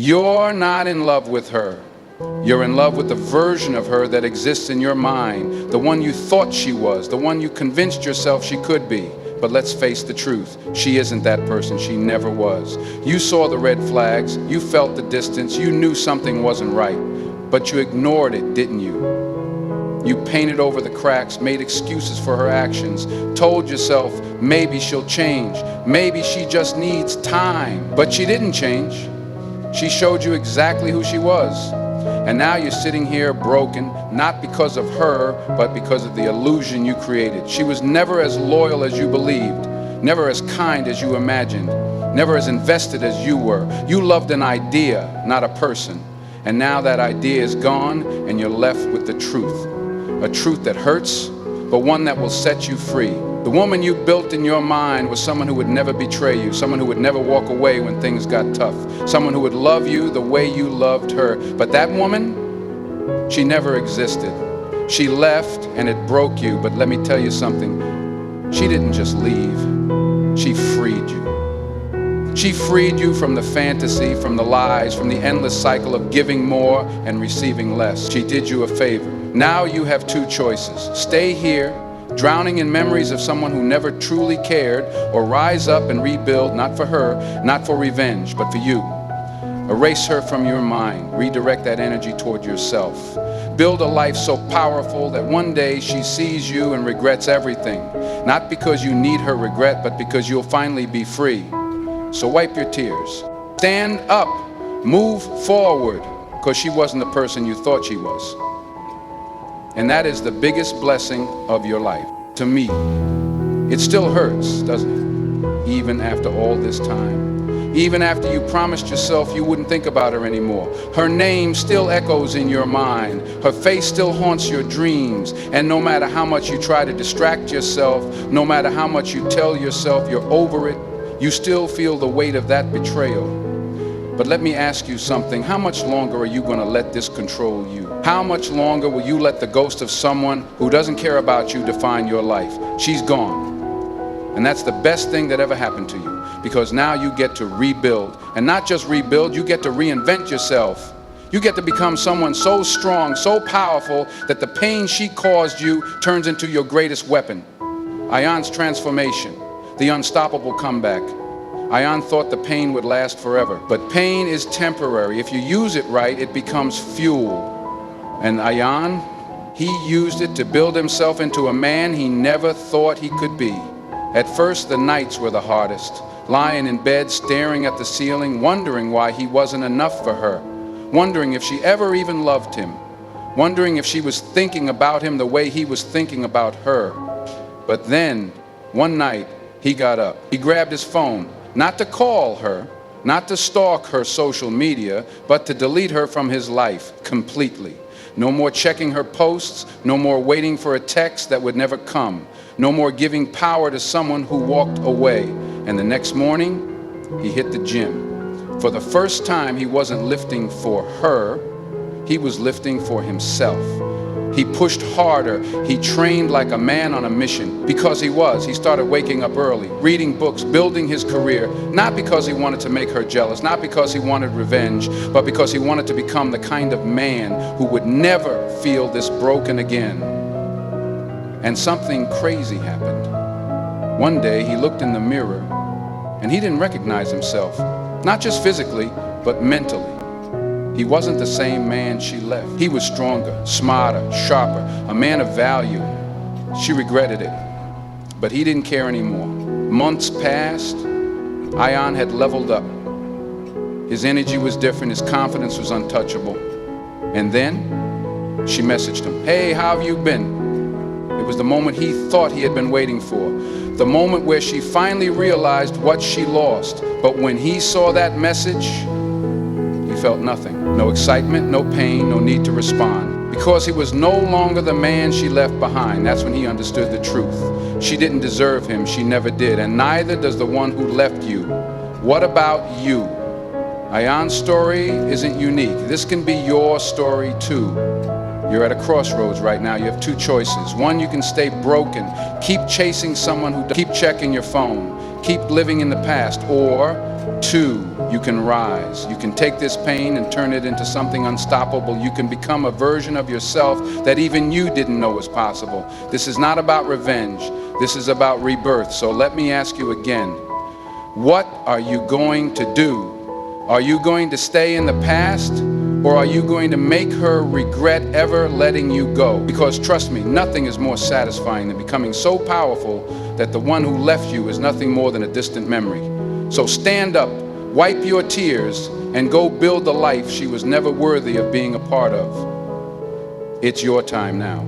You're not in love with her. You're in love with the version of her that exists in your mind, the one you thought she was, the one you convinced yourself she could be. But let's face the truth, she isn't that person, she never was. You saw the red flags, you felt the distance, you knew something wasn't right, but you ignored it, didn't you? You painted over the cracks, made excuses for her actions, told yourself maybe she'll change, maybe she just needs time. But she didn't change. She showed you exactly who she was. And now you're sitting here broken, not because of her, but because of the illusion you created. She was never as loyal as you believed, never as kind as you imagined, never as invested as you were. You loved an idea, not a person. And now that idea is gone, and you're left with the truth. A truth that hurts, but one that will set you free. The woman you built in your mind was someone who would never betray you, someone who would never walk away when things got tough, someone who would love you the way you loved her. But that woman, she never existed. She left and it broke you, but let me tell you something. She didn't just leave, she freed you. She freed you from the fantasy, from the lies, from the endless cycle of giving more and receiving less. She did you a favor. Now you have two choices. Stay here, drowning in memories of someone who never truly cared, or rise up and rebuild, not for her, not for revenge, but for you. Erase her from your mind. Redirect that energy toward yourself. Build a life so powerful that one day she sees you and regrets everything. Not because you need her regret, but because you'll finally be free. So wipe your tears. Stand up. Move forward, because she wasn't the person you thought she was. And that is the biggest blessing of your life. To me, it still hurts, doesn't it? Even after all this time. Even after you promised yourself you wouldn't think about her anymore. Her name still echoes in your mind. Her face still haunts your dreams. And no matter how much you try to distract yourself, no matter how much you tell yourself you're over it, you still feel the weight of that betrayal. But let me ask you something. How much longer are you going to let this control you? How much longer will you let the ghost of someone who doesn't care about you define your life? She's gone. And that's the best thing that ever happened to you, because now you get to rebuild. And not just rebuild, you get to reinvent yourself. You get to become someone so strong, so powerful, that the pain she caused you turns into your greatest weapon. Ayan's transformation, the unstoppable comeback. Ayan thought the pain would last forever, but pain is temporary. If you use it right, it becomes fuel. And Ayan, he used it to build himself into a man he never thought he could be. At first, the nights were the hardest, lying in bed, staring at the ceiling, wondering why he wasn't enough for her, wondering if she ever even loved him, wondering if she was thinking about him the way he was thinking about her. But then, one night, he got up. He grabbed his phone, not to call her, not to stalk her social media, but to delete her from his life completely. No more checking her posts, no more waiting for a text that would never come, no more giving power to someone who walked away. And the next morning, he hit the gym. For the first time, he wasn't lifting for her, he was lifting for himself. He pushed harder. He trained like a man on a mission. Because he was. He started waking up early, reading books, building his career, not because he wanted to make her jealous, not because he wanted revenge, but because he wanted to become the kind of man who would never feel this broken again. And something crazy happened. One day he looked in the mirror and he didn't recognize himself, not just physically, but mentally. He wasn't the same man she left. He was stronger, smarter, sharper, a man of value. She regretted it, but he didn't care anymore. Months passed. Ayan had leveled up. His energy was different. His confidence was untouchable. And then she messaged him, "Hey, how have you been?" It was the moment he thought he had been waiting for. The moment where she finally realized what she lost. But when he saw that message, he felt nothing. No excitement, no pain, no need to respond. Because he was no longer the man she left behind. That's when he understood the truth. She didn't deserve him. She never did. And neither does the one who left you. What about you? Ayan's story isn't unique. This can be your story too. You're at a crossroads right now. You have two choices. One, you can stay broken, keep chasing someone who keep checking your phone, keep living in the past, or Two, you can rise. You can take this pain and turn it into something unstoppable. You can become a version of yourself that even you didn't know was possible. This is not about revenge. This is about rebirth. So let me ask you again, what are you going to do? Are you going to stay in the past, or are you going to make her regret ever letting you go? Because trust me, nothing is more satisfying than becoming so powerful that the one who left you is nothing more than a distant memory. So stand up, wipe your tears, and go build the life she was never worthy of being a part of. It's your time now.